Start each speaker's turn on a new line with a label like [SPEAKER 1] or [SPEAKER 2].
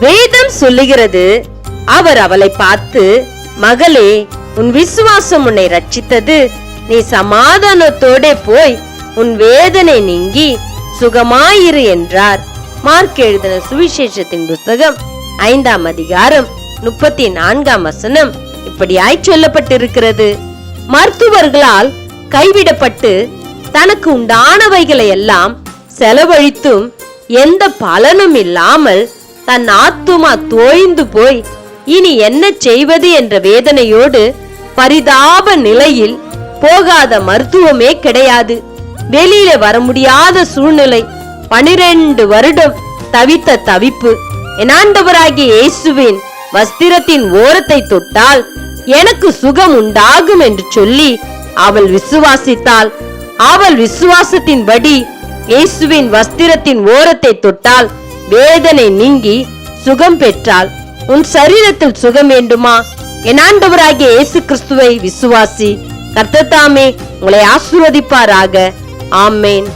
[SPEAKER 1] வேதம் சொல்லுகிறது, அவர் அவளை பார்த்து, மகளே, உன் விசுவாசம் உன்னை ரட்சித்தது, நீ சமாதானத்தோட போய் உன் வேதனை நீங்கி சுகமாயிரு என்றார். மார்க் எழுதின சுவிசேஷத்தின் புத்தகம் 5ஆம் அதிகாரம் 34ஆம் வசனம் இப்படியாய் சொல்லப்பட்டிருக்கிறது. மருத்துவர்களால் கைவிடப்பட்டு தனக்கு உண்டானவைகளை எல்லாம் செலவழித்தும் எந்த பலனும் இல்லாமல் தன் ஆத்துமா தோய்ந்து போய் இனி என்ன செய்வது என்ற வேதனையோடு பரிதாப நிலையில் போகாத மருத்துவமே கிடையாது. வெளியில வர முடியாத சூழ்நிலை, 12 வருடம் தவித்த தவிப்பு. என் ஆண்டவராகிய இயேசுவின் வஸ்திரத்தின் ஓரத்தை தொட்டால் எனக்கு சுகம் உண்டாகும் என்று சொல்லி அவள் விசுவாசித்தாள். அவள் விசுவாசத்தின்படி இயேசுவின் வஸ்திரத்தின் ஓரத்தை தொட்டால் வேதனை நீங்கி சுகம் பெற்றாள். உன் சரீரத்தில் சுகம் வேண்டுமா? என் ஆண்டவராகிய இயேசு கிறிஸ்துவை விசுவாசி. கர்த்தர் தாமே உங்களை ஆசீர்வதிப்பாராக. ஆமென்.